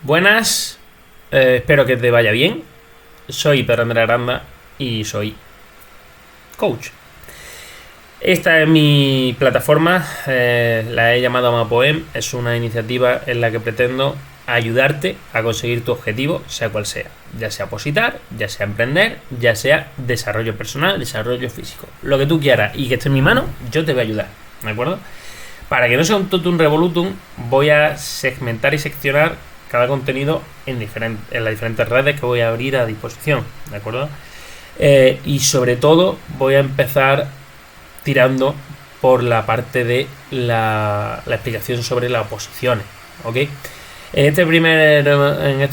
Buenas, espero que te vaya bien. Soy Pedro Andrés Aranda y soy coach. Esta es mi plataforma, la he llamado Amapoem. Es una iniciativa en la que pretendo ayudarte a conseguir tu objetivo, sea cual sea. Ya sea opositar, ya sea emprender, ya sea desarrollo personal, desarrollo físico. Lo que tú quieras y que esté en mi mano, yo te voy a ayudar, ¿de acuerdo? Para que no sea un totum revolutum, voy a segmentar y seccionar cada contenido en las diferentes redes que voy a abrir a disposición, ¿de acuerdo? Y sobre todo voy a empezar tirando por la parte de la explicación sobre las oposiciones, ¿ok? En este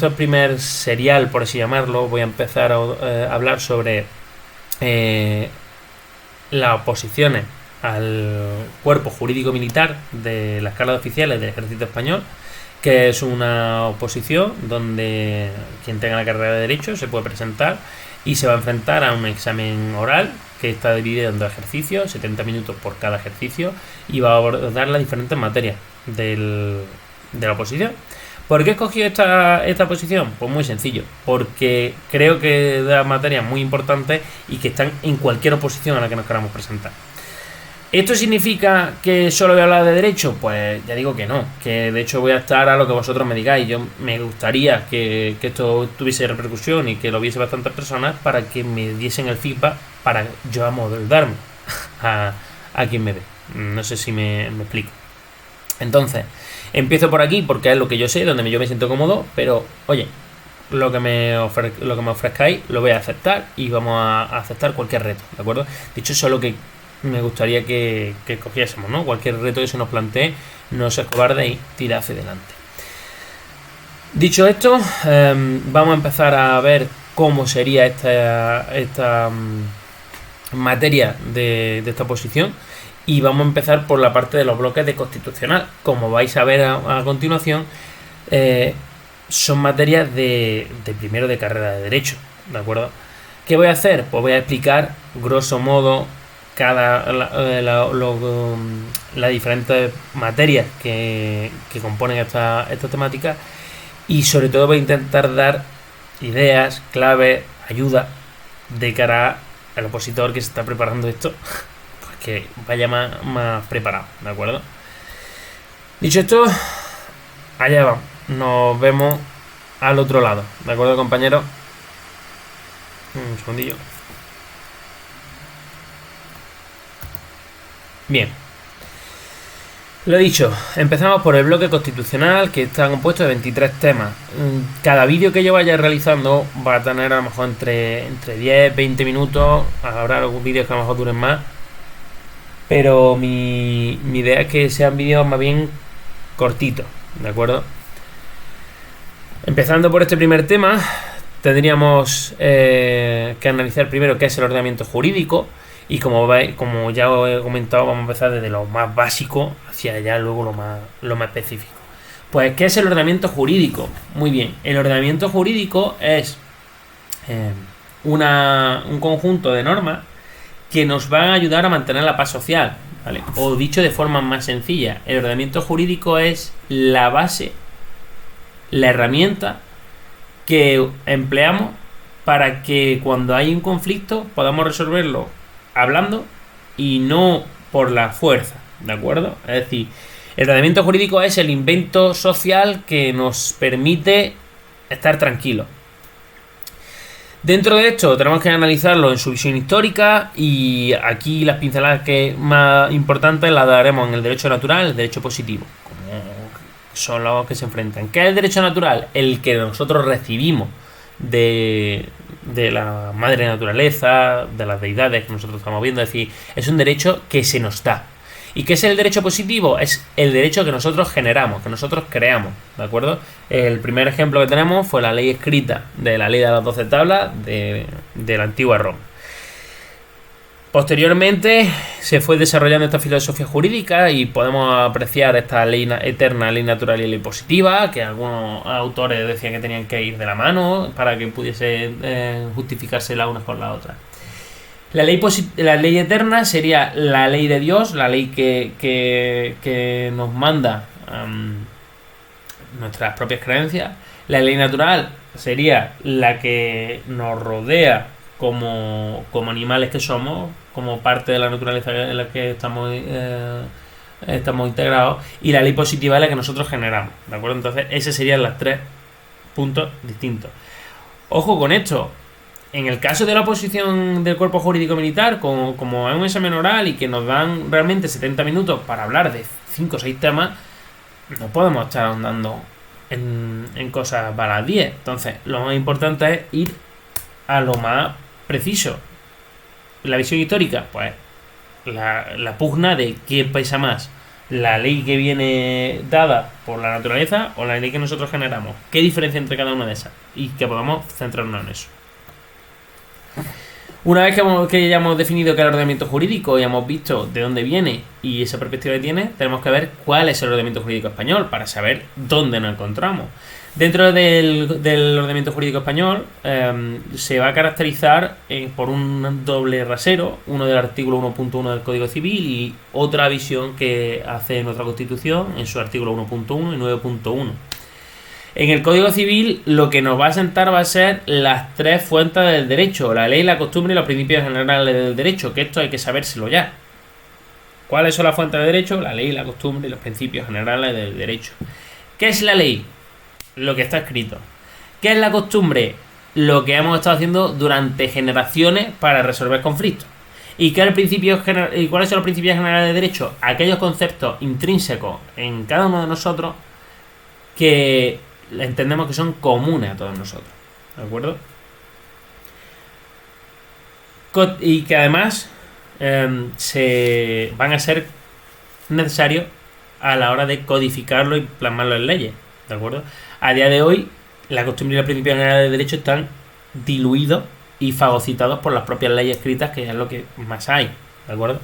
primer serial, por así llamarlo, voy a empezar a hablar sobre las oposiciones al cuerpo jurídico militar de la escala de oficiales del Ejército Español, que es una oposición donde quien tenga la carrera de Derecho se puede presentar y se va a enfrentar a un examen oral que está dividido en 2 ejercicios, 70 minutos por cada ejercicio, y va a abordar las diferentes materias de la oposición. ¿Por qué he escogido esta posición? Pues muy sencillo, porque creo que da materias muy importantes y que están en cualquier oposición a la que nos queramos presentar. ¿Esto significa que solo voy a hablar de derecho? Pues ya digo que no, que de hecho voy a estar a lo que vosotros me digáis. Yo me gustaría que esto tuviese repercusión y que lo viese bastantes personas para que me diesen el feedback para yo amoldarme a quien me ve. No sé si me explico. Entonces, empiezo por aquí porque es lo que yo sé, donde yo me siento cómodo, pero oye, lo que me ofrezcáis lo voy a aceptar y vamos a aceptar cualquier reto, ¿de acuerdo? Dicho eso, lo que me gustaría que cogiésemos, ¿no? Cualquier reto que se nos plantee, no se cobarde y tira hacia adelante. Dicho esto, vamos a empezar a ver cómo sería esta materia de esta posición, y vamos a empezar por la parte de los bloques de constitucional. Como vais a ver a continuación, son materias de primero de carrera de Derecho, ¿de acuerdo? ¿Qué voy a hacer? Pues voy a explicar, grosso modo, las diferentes materias que componen esta temática, y sobre todo voy a intentar dar ideas, claves, ayuda de cara al opositor que se está preparando esto, pues que vaya más preparado, ¿de acuerdo? Dicho esto, allá vamos, nos vemos al otro lado, ¿de acuerdo, compañeros? Un segundillo. Bien, lo dicho, empezamos por el bloque constitucional, que está compuesto de 23 temas. Cada vídeo que yo vaya realizando va a tener a lo mejor entre 10, 20 minutos. Habrá algunos vídeos que a lo mejor duren más, pero mi idea es que sean vídeos más bien cortitos, ¿de acuerdo? Empezando por este primer tema, tendríamos que analizar primero qué es el ordenamiento jurídico. Y como ya os he comentado, vamos a empezar desde lo más básico hacia allá, luego lo más específico. Pues, ¿qué es el ordenamiento jurídico? Muy bien, el ordenamiento jurídico es un conjunto de normas que nos van a ayudar a mantener la paz social, ¿vale? O dicho de forma más sencilla, el ordenamiento jurídico es la base, la herramienta que empleamos para que cuando hay un conflicto podamos resolverlo hablando y no por la fuerza, ¿de acuerdo? Es decir, el ordenamiento jurídico es el invento social que nos permite estar tranquilos. Dentro de esto tenemos que analizarlo en su visión histórica, y aquí las pinceladas que más importantes las daremos en el derecho natural y el derecho positivo, como son los que se enfrentan. ¿Qué es el derecho natural? El que nosotros recibimos de la madre naturaleza, de las deidades que nosotros estamos viendo. Es decir, es un derecho que se nos da. ¿Y qué es el derecho positivo? Es el derecho que nosotros generamos, que nosotros creamos, ¿de acuerdo? El primer ejemplo que tenemos fue la ley escrita de la ley de las 12 tablas de la antigua Roma. Posteriormente se fue desarrollando esta filosofía jurídica y podemos apreciar esta ley eterna, ley natural y ley positiva, que algunos autores decían que tenían que ir de la mano para que pudiese justificarse la una con la otra. La ley eterna sería la ley de Dios, la ley que nos manda nuestras propias creencias. La ley natural sería la que nos rodea como animales que somos, como parte de la naturaleza en la que estamos integrados, y la ley positiva es la que nosotros generamos, ¿de acuerdo? Entonces, esos serían los tres puntos distintos. Ojo con esto. En el caso de la oposición del cuerpo jurídico militar, como es un examen oral y que nos dan realmente 70 minutos para hablar de 5 o 6 temas, no podemos estar ahondando en cosas para las 10. Entonces, lo más importante es ir a lo más preciso. La visión histórica, pues la pugna de qué pesa más, la ley que viene dada por la naturaleza o la ley que nosotros generamos. ¿Qué diferencia entre cada una de esas? Y que podamos centrarnos en eso. Una vez que ya hemos definido qué es el ordenamiento jurídico y hemos visto de dónde viene y esa perspectiva que tiene, tenemos que ver cuál es el ordenamiento jurídico español para saber dónde nos encontramos. Dentro del ordenamiento jurídico español se va a caracterizar por un doble rasero, uno del artículo 1.1 del Código Civil y otra visión que hace nuestra Constitución en su artículo 1.1 y 9.1. En el Código Civil lo que nos va a sentar va a ser las tres fuentes del derecho, la ley, la costumbre y los principios generales del derecho, que esto hay que sabérselo ya. ¿Cuáles son las fuentes del derecho? La ley, la costumbre y los principios generales del derecho. ¿Qué es la ley? Lo que está escrito. ¿Qué es la costumbre? Lo que hemos estado haciendo durante generaciones para resolver conflictos. ¿Y cuáles son los principios generales del derecho? Aquellos conceptos intrínsecos en cada uno de nosotros que entendemos que son comunes a todos nosotros, ¿de acuerdo? Y que además se van a ser necesarios a la hora de codificarlo y plasmarlo en leyes, ¿de acuerdo? A día de hoy, la costumbre y los principios generales del derecho están diluidos y fagocitados por las propias leyes escritas, que es lo que más hay, ¿de acuerdo?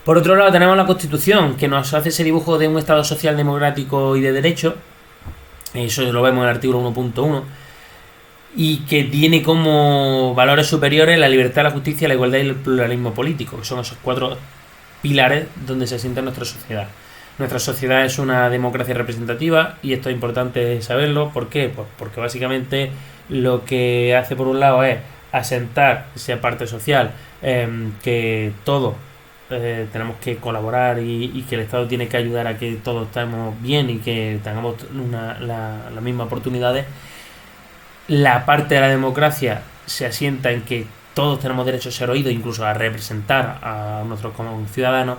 Por otro lado, tenemos la Constitución, que nos hace ese dibujo de un Estado social, democrático y de derecho. Eso lo vemos en el artículo 1.1, y que tiene como valores superiores la libertad, la justicia, la igualdad y el pluralismo político, que son esos 4 pilares donde se asienta nuestra sociedad. Nuestra sociedad es una democracia representativa y esto es importante saberlo. ¿Por qué? Pues porque básicamente lo que hace por un lado es asentar esa parte social, que todos tenemos que colaborar y que el Estado tiene que ayudar a que todos estemos bien y que tengamos las mismas oportunidades. La parte de la democracia se asienta en que todos tenemos derecho a ser oídos, incluso a representar a nosotros como ciudadanos,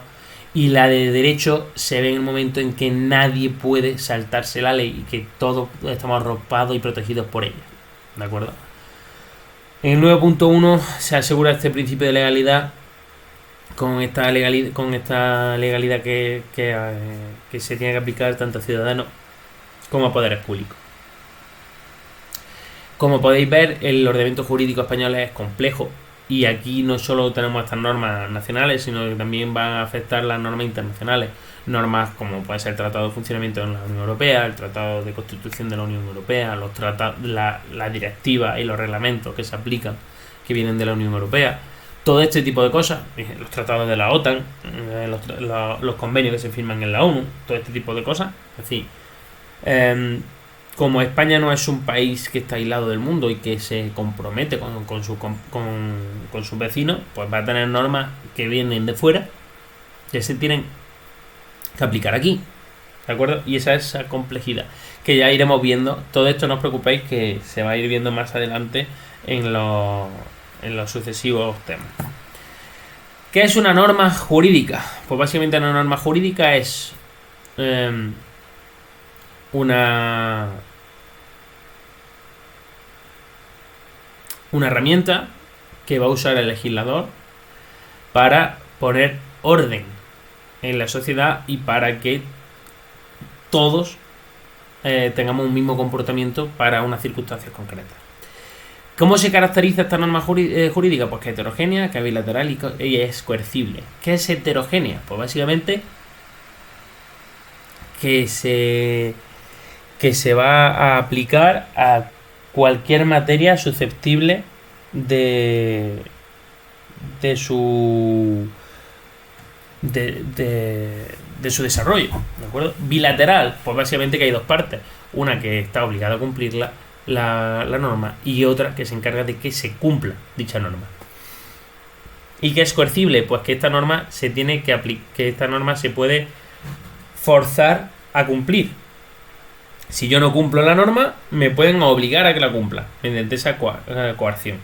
y la de derecho se ve en el momento en que nadie puede saltarse la ley y que todos estamos arropados y protegidos por ella, ¿de acuerdo? En el 9.1 se asegura este principio de legalidad con esta legalidad que se tiene que aplicar tanto a ciudadanos como a poderes públicos. Como podéis ver, el ordenamiento jurídico español es complejo y aquí no solo tenemos estas normas nacionales, sino que también van a afectar las normas internacionales. Normas como puede ser el Tratado de Funcionamiento de la Unión Europea, el Tratado de Constitución de la Unión Europea, la directiva y los reglamentos que se aplican, que vienen de la Unión Europea. Todo este tipo de cosas, los tratados de la OTAN, los convenios que se firman en la ONU, todo este tipo de cosas. Es decir, como España no es un país que está aislado del mundo y que se compromete con sus vecinos, pues va a tener normas que vienen de fuera que se tienen que aplicar aquí, ¿de acuerdo? Y esa es esa complejidad que ya iremos viendo. Todo esto no os preocupéis, que se va a ir viendo más adelante en los sucesivos temas. ¿Qué es una norma jurídica? Pues básicamente una norma jurídica es una herramienta que va a usar el legislador para poner orden en la sociedad y para que todos tengamos un mismo comportamiento para unas circunstancias concretas. ¿Cómo se caracteriza esta norma jurídica? Pues que es heterogénea, que es bilateral y es coercible. ¿Qué es heterogénea? Pues básicamente que se va a aplicar a cualquier materia susceptible de su desarrollo, ¿de acuerdo? Bilateral, pues básicamente que hay dos partes. una que está obligada a cumplir la norma y otra que se encarga de que se cumpla dicha norma. ¿Y qué es coercible? Pues que esta norma se tiene que esta norma se puede forzar a cumplir. Si yo no cumplo la norma, me pueden obligar a que la cumpla mediante esa coacción.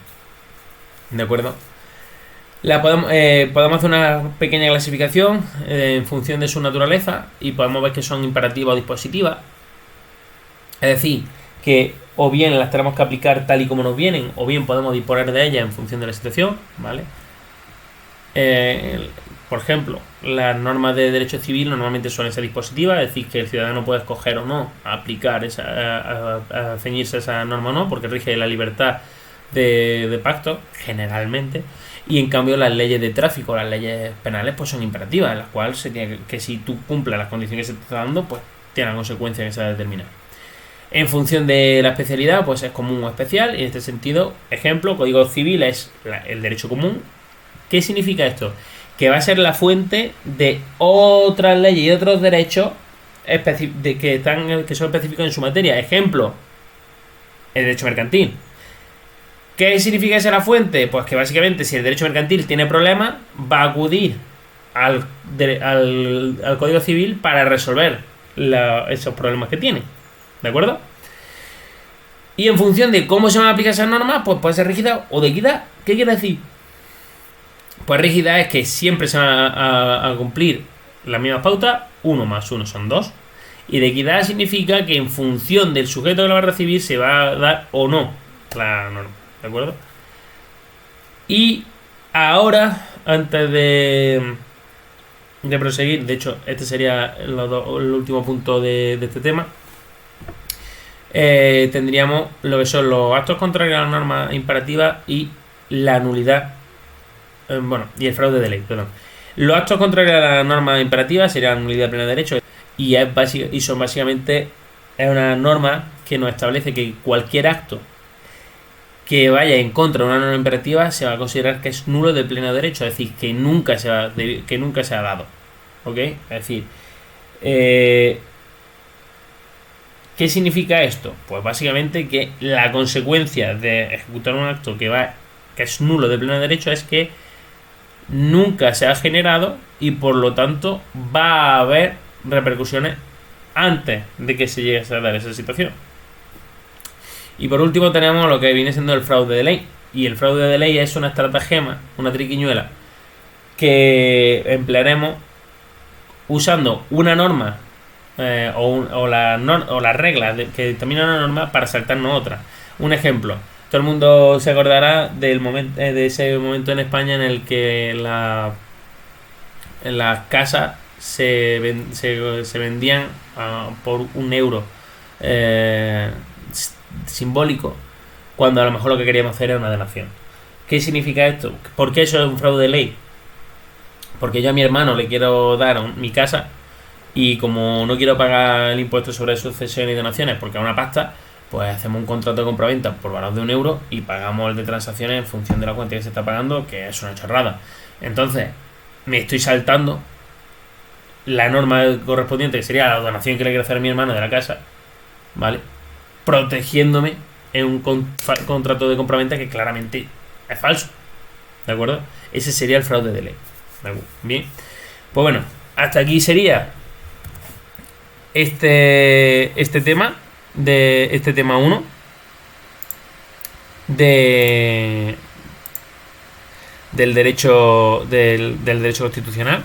¿De acuerdo? Podemos hacer una pequeña clasificación en función de su naturaleza y podemos ver que son imperativas o dispositivas. Es decir, que o bien las tenemos que aplicar tal y como nos vienen, o bien podemos disponer de ellas en función de la situación, ¿vale? Por ejemplo, las normas de derecho civil normalmente suelen ser dispositivas, es decir, que el ciudadano puede escoger o no aplicar a ceñirse a esa norma o no, porque rige la libertad de pacto, generalmente. Y en cambio las leyes de tráfico, las leyes penales, pues son imperativas, en las cuales se tiene que si tú cumples las condiciones que se te está dando, pues tiene consecuencias que se va a determinar. En función de la especialidad, pues es común o especial. Y en este sentido, ejemplo, Código Civil es el derecho común. ¿Qué significa esto? Que va a ser la fuente de otras leyes y otros derechos que son específicos en su materia. Ejemplo, el derecho mercantil. ¿Qué significa ser la fuente? Pues que básicamente si el derecho mercantil tiene problemas, va a acudir al Código Civil para resolver esos problemas que tiene. ¿De acuerdo? Y en función de cómo se van a aplicar esas normas, pues puede ser rígida o de equidad. ¿Qué quiere decir? Pues rígida es que siempre se van a cumplir las mismas pautas, 1 más 1 son 2. Y de equidad significa que en función del sujeto que lo va a recibir se va a dar o no la norma. ¿De acuerdo? Y ahora, antes de proseguir, de hecho, este sería el último punto de este tema, tendríamos lo que son los actos contrarios a la norma imperativa y la nulidad, y el fraude de ley, perdón. Los actos contrarios a la norma imperativa serían la nulidad plena de derecho y son básicamente una norma que nos establece que cualquier acto que vaya en contra de una norma imperativa se va a considerar que es nulo de pleno derecho, es decir, que nunca se ha dado. ¿Ok? Es decir, ¿qué significa esto? Pues básicamente que la consecuencia de ejecutar un acto que es nulo de pleno derecho es que nunca se ha generado y por lo tanto va a haber repercusiones antes de que se llegue a dar esa situación. Y por último tenemos lo que viene siendo el fraude de ley. Y el fraude de ley es una estratagema, una triquiñuela que emplearemos usando una norma o las reglas que determinan una norma para saltarnos otra. Un ejemplo, todo el mundo se acordará de ese momento en España en el que las casas se vendían por €1 simbólico, cuando a lo mejor lo que queríamos hacer era una donación. ¿Qué significa esto? ¿Por qué eso es un fraude de ley? Porque yo a mi hermano le quiero dar mi casa y como no quiero pagar el impuesto sobre sucesiones y donaciones porque es una pasta, pues hacemos un contrato de compraventa por valor de €1 y pagamos el de transacciones en función de la cuantía que se está pagando, que es una chorrada. Entonces, me estoy saltando la norma correspondiente, que sería la donación que le quiero hacer a mi hermano de la casa, ¿vale? Protegiéndome en un contrato de compraventa que claramente es falso. ¿De acuerdo? Ese sería el fraude de ley. Bien. Pues bueno, hasta aquí sería este tema de este tema 1 del derecho constitucional.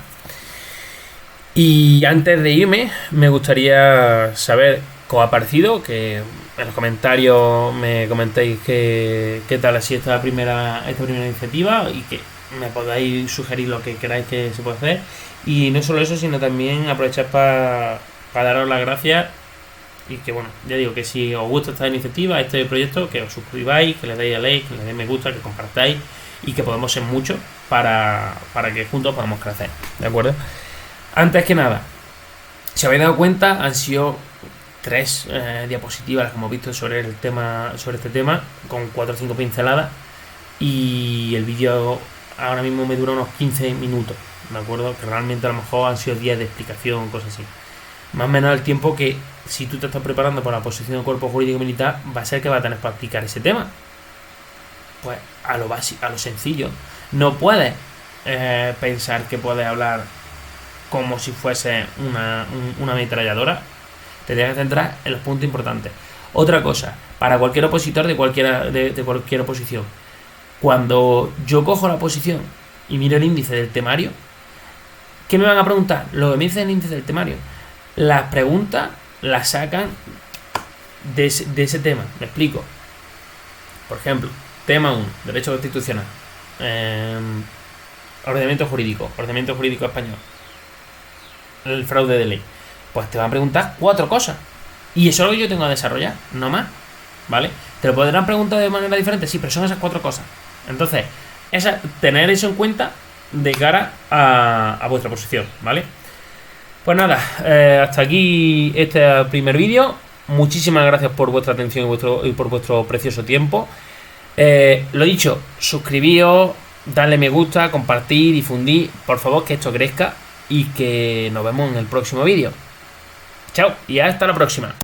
Y antes de irme, me gustaría saber qué os ha parecido, que en los comentarios me comentéis qué tal ha sido esta primera iniciativa y que me podáis sugerir lo que queráis que se pueda hacer. Y no solo eso, sino también aprovechar para daros las gracias y que, bueno, ya digo que si os gusta esta iniciativa, este proyecto, que os suscribáis, que le deis a like, que le deis me gusta, que compartáis y que podamos ser muchos para que juntos podamos crecer. ¿De acuerdo? Antes que nada, si habéis dado cuenta, han sido 3 diapositivas las que hemos visto sobre este tema, con 4 o 5 pinceladas, y el vídeo ahora mismo me dura unos 15 minutos, ¿de acuerdo? Que realmente a lo mejor han sido 10 de explicación, cosas así. más o menos el tiempo que, si tú te estás preparando para la oposición del cuerpo jurídico militar, va a ser que va a tener para aplicar ese tema. Pues a lo básico, a lo sencillo. No puedes pensar que puedes hablar como si fuese una ametralladora. Te tienes que centrar en los puntos importantes. Otra cosa, para cualquier opositor de cualquier oposición, cuando yo cojo la oposición y miro el índice del temario, ¿qué me van a preguntar? Lo que me dice el índice del temario. Las preguntas las sacan de ese tema. Me explico. Por ejemplo, tema 1, derecho constitucional, ordenamiento jurídico español, el fraude de ley. Pues te van a preguntar 4 cosas. Y eso es lo que yo tengo que desarrollar, no más. ¿Vale? Te lo podrán preguntar de manera diferente, sí, pero son esas 4 cosas. Entonces, tener eso en cuenta de cara a vuestra posición, ¿vale? Pues nada, hasta aquí este primer vídeo. Muchísimas gracias por vuestra atención y por vuestro precioso tiempo. Lo dicho, suscribíos, darle me gusta, compartir, difundir, por favor, que esto crezca y que nos vemos en el próximo vídeo. Chao y hasta la próxima.